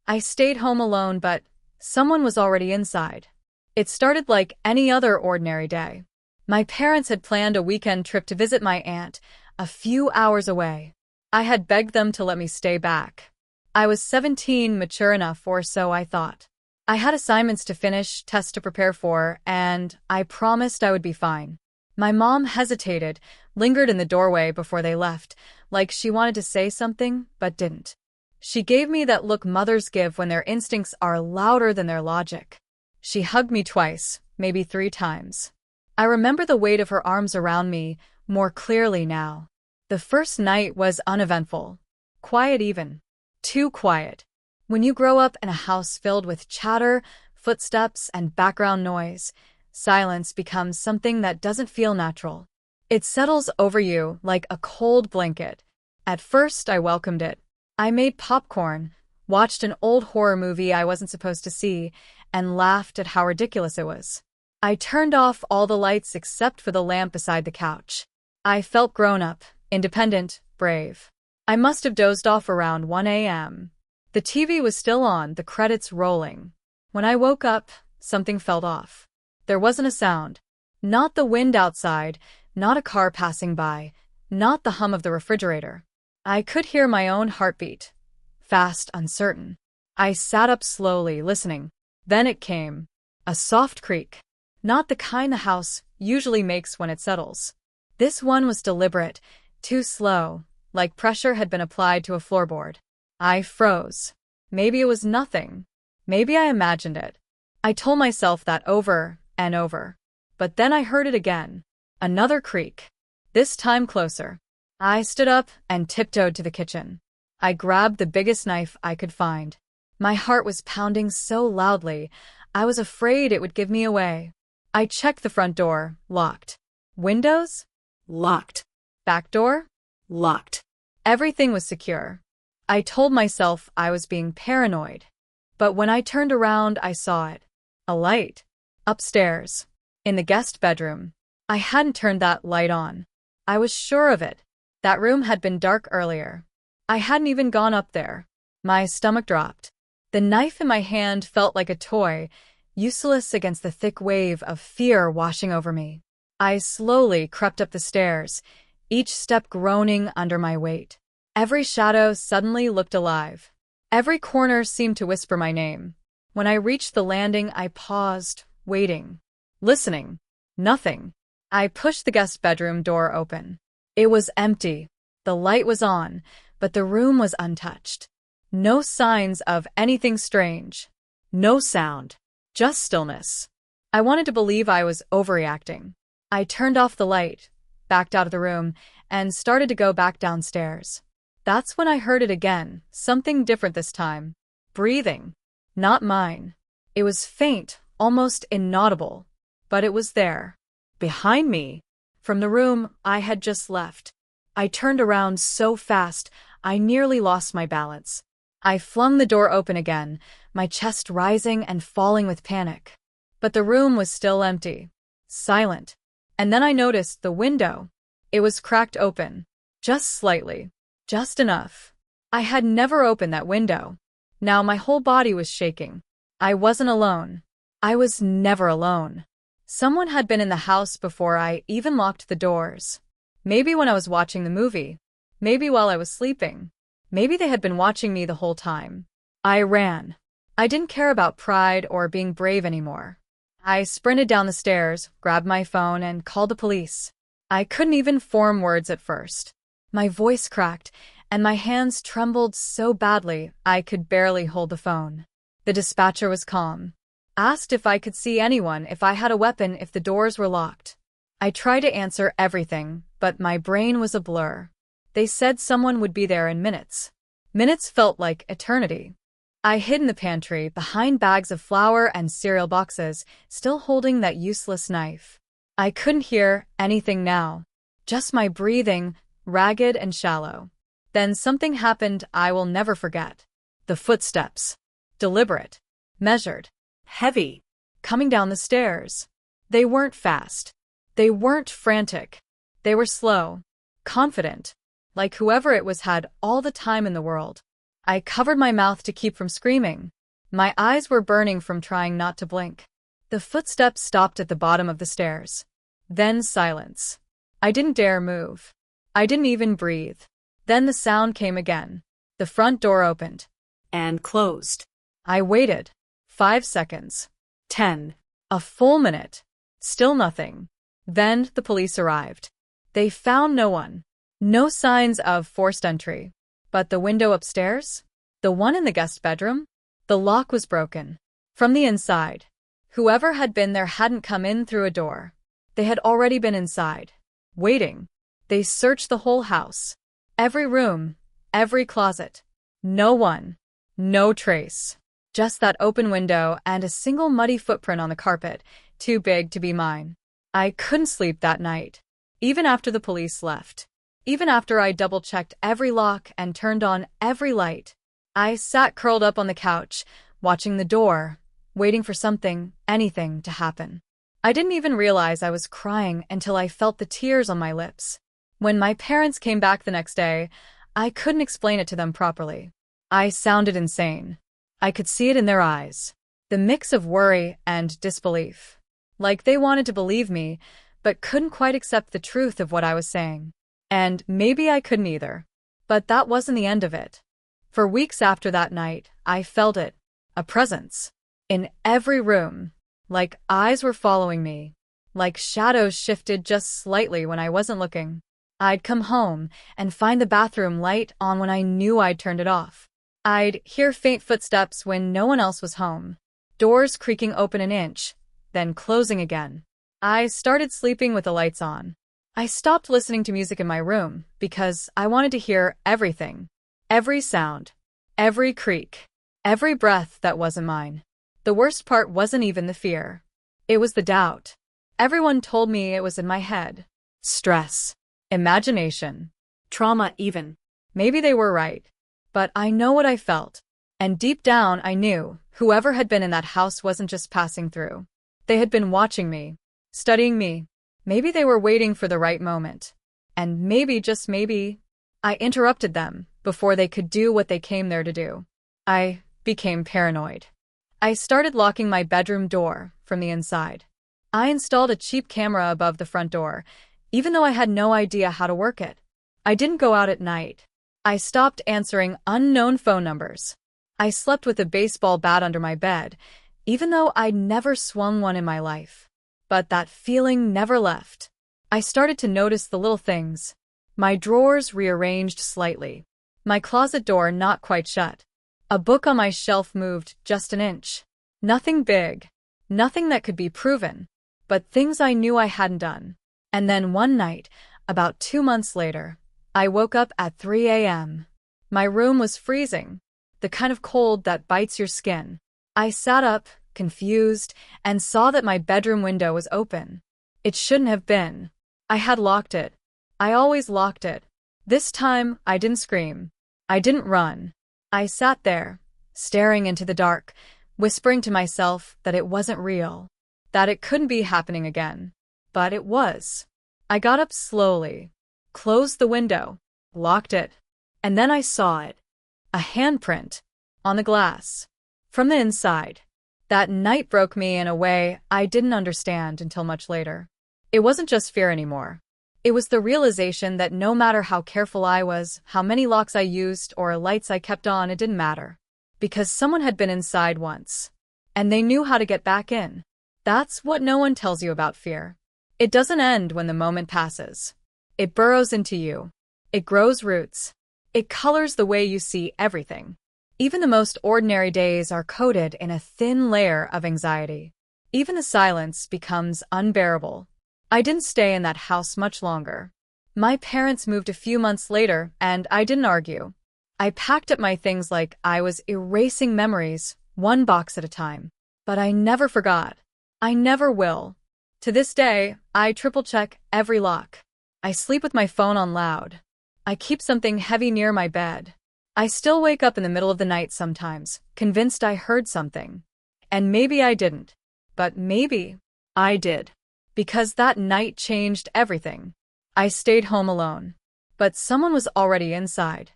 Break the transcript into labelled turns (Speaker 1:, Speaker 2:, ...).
Speaker 1: I stayed home alone, but someone was already inside. It started like any other ordinary day. My parents had planned a weekend trip to visit my aunt, a few hours away. I had begged them to let me stay back. I was 17, mature enough, or so I thought. I had assignments to finish, tests to prepare for, and I promised I would be fine. My mom hesitated, lingered in the doorway before they left, like she wanted to say something, but didn't. She gave me that look mothers give when their instincts are louder than their logic. She hugged me twice, maybe 3 times. I remember the weight of her arms around me more clearly now. The first night was uneventful. Quiet even. Too quiet. When you grow up in a house filled with chatter, footsteps, and background noise, silence becomes something that doesn't feel natural. It settles over you like a cold blanket. At first, I welcomed it. I made popcorn, watched an old horror movie I wasn't supposed to see, and laughed at how ridiculous it was. I turned off all the lights except for the lamp beside the couch. I felt grown up, independent, brave. I must have dozed off around 1 a.m. The TV was still on, the credits rolling. When I woke up, something felt off. There wasn't a sound. Not the wind outside, not a car passing by, not the hum of the refrigerator. I could hear my own heartbeat. Fast, uncertain. I sat up slowly, listening. Then it came. A soft creak. Not the kind the house usually makes when it settles. This one was deliberate, too slow, like pressure had been applied to a floorboard. I froze. Maybe it was nothing. Maybe I imagined it. I told myself that over and over. But then I heard it again. Another creak. This time closer. I stood up and tiptoed to the kitchen. I grabbed the biggest knife I could find. My heart was pounding so loudly, I was afraid it would give me away. I checked the front door, locked. Windows? Locked. Back door? Locked. Everything was secure. I told myself I was being paranoid. But when I turned around, I saw it. A light. Upstairs. In the guest bedroom. I hadn't turned that light on. I was sure of it. That room had been dark earlier. I hadn't even gone up there. My stomach dropped. The knife in my hand felt like a toy, useless against the thick wave of fear washing over me. I slowly crept up the stairs, each step groaning under my weight. Every shadow suddenly looked alive. Every corner seemed to whisper my name. When I reached the landing, I paused, waiting, listening. Nothing. I pushed the guest bedroom door open. It was empty. The light was on, but the room was untouched. No signs of anything strange. No sound. Just stillness. I wanted to believe I was overreacting. I turned off the light, backed out of the room, and started to go back downstairs. That's when I heard it again, something different this time. Breathing. Not mine. It was faint, almost inaudible. But it was there. Behind me. From the room I had just left. I turned around so fast, I nearly lost my balance. I flung the door open again, my chest rising and falling with panic. But the room was still empty. Silent. And then I noticed the window. It was cracked open. Just slightly. Just enough. I had never opened that window. Now my whole body was shaking. I wasn't alone. I was never alone. Someone had been in the house before I even locked the doors. Maybe when I was watching the movie. Maybe while I was sleeping. Maybe they had been watching me the whole time. I ran. I didn't care about pride or being brave anymore. I sprinted down the stairs, grabbed my phone, and called the police. I couldn't even form words at first. My voice cracked, and my hands trembled so badly I could barely hold the phone. The dispatcher was calm. Asked if I could see anyone, if I had a weapon, if the doors were locked. I tried to answer everything, but my brain was a blur. They said someone would be there in minutes. Minutes felt like eternity. I hid in the pantry, behind bags of flour and cereal boxes, still holding that useless knife. I couldn't hear anything now. Just my breathing, ragged and shallow. Then something happened I will never forget. The footsteps. Deliberate. Measured. Heavy. Coming down the stairs. They weren't fast. They weren't frantic. They were slow. Confident. Like whoever it was had all the time in the world. I covered my mouth to keep from screaming. My eyes were burning from trying not to blink. The footsteps stopped at the bottom of the stairs. Then silence. I didn't dare move. I didn't even breathe. Then the sound came again. The front door opened.
Speaker 2: And closed.
Speaker 1: I waited. 5 seconds. 10. A full minute. Still nothing. Then the police arrived. They found no one. No signs of forced entry. But the window upstairs? The one in the guest bedroom? The lock was broken. From the inside. Whoever had been there hadn't come in through a door. They had already been inside. Waiting. They searched the whole house. Every room. Every closet. No one. No trace. Just that open window and a single muddy footprint on the carpet, too big to be mine. I couldn't sleep that night. Even after the police left. Even after I double-checked every lock and turned on every light. I sat curled up on the couch, watching the door, waiting for something, anything, to happen. I didn't even realize I was crying until I felt the tears on my lips. When my parents came back the next day, I couldn't explain it to them properly. I sounded insane. I could see it in their eyes. The mix of worry and disbelief. Like they wanted to believe me, but couldn't quite accept the truth of what I was saying. And maybe I couldn't either. But that wasn't the end of it. For weeks after that night, I felt it. A presence. In every room. Like eyes were following me. Like shadows shifted just slightly when I wasn't looking. I'd come home and find the bathroom light on when I knew I'd turned it off. I'd hear faint footsteps when no one else was home. Doors creaking open an inch, then closing again. I started sleeping with the lights on. I stopped listening to music in my room because I wanted to hear everything. Every sound. Every creak. Every breath that wasn't mine. The worst part wasn't even the fear. It was the doubt. Everyone told me it was in my head. Stress. Imagination.
Speaker 2: Trauma even.
Speaker 1: Maybe they were right. But I know what I felt. And deep down I knew whoever had been in that house wasn't just passing through. They had been watching me. Studying me. Maybe they were waiting for the right moment. And maybe, just maybe, I interrupted them before they could do what they came there to do. I became paranoid. I started locking my bedroom door from the inside. I installed a cheap camera above the front door, even though I had no idea how to work it. I didn't go out at night. I stopped answering unknown phone numbers. I slept with a baseball bat under my bed, even though I'd never swung one in my life. But that feeling never left. I started to notice the little things. My drawers rearranged slightly. My closet door not quite shut. A book on my shelf moved just an inch. Nothing big. Nothing that could be proven. But things I knew I hadn't done. And then one night, about 2 months later, I woke up at 3 a.m. My room was freezing. The kind of cold that bites your skin. I sat up, confused, and saw that my bedroom window was open. It shouldn't have been. I had locked it. I always locked it. This time, I didn't scream. I didn't run. I sat there, staring into the dark, whispering to myself that it wasn't real, that it couldn't be happening again. But it was. I got up slowly, closed the window, locked it, and then I saw it. A handprint. On the glass. From the inside. That night broke me in a way I didn't understand until much later. It wasn't just fear anymore. It was the realization that no matter how careful I was, how many locks I used, or lights I kept on, it didn't matter. Because someone had been inside once. And they knew how to get back in. That's what no one tells you about fear. It doesn't end when the moment passes. It burrows into you. It grows roots. It colors the way you see everything. Even the most ordinary days are coated in a thin layer of anxiety. Even the silence becomes unbearable. I didn't stay in that house much longer. My parents moved a few months later, and I didn't argue. I packed up my things like I was erasing memories, one box at a time. But I never forgot. I never will. To this day, I triple-check every lock. I sleep with my phone on loud. I keep something heavy near my bed. I still wake up in the middle of the night sometimes, convinced I heard something. And maybe I didn't. But maybe I did. Because that night changed everything. I stayed home alone. But someone was already inside.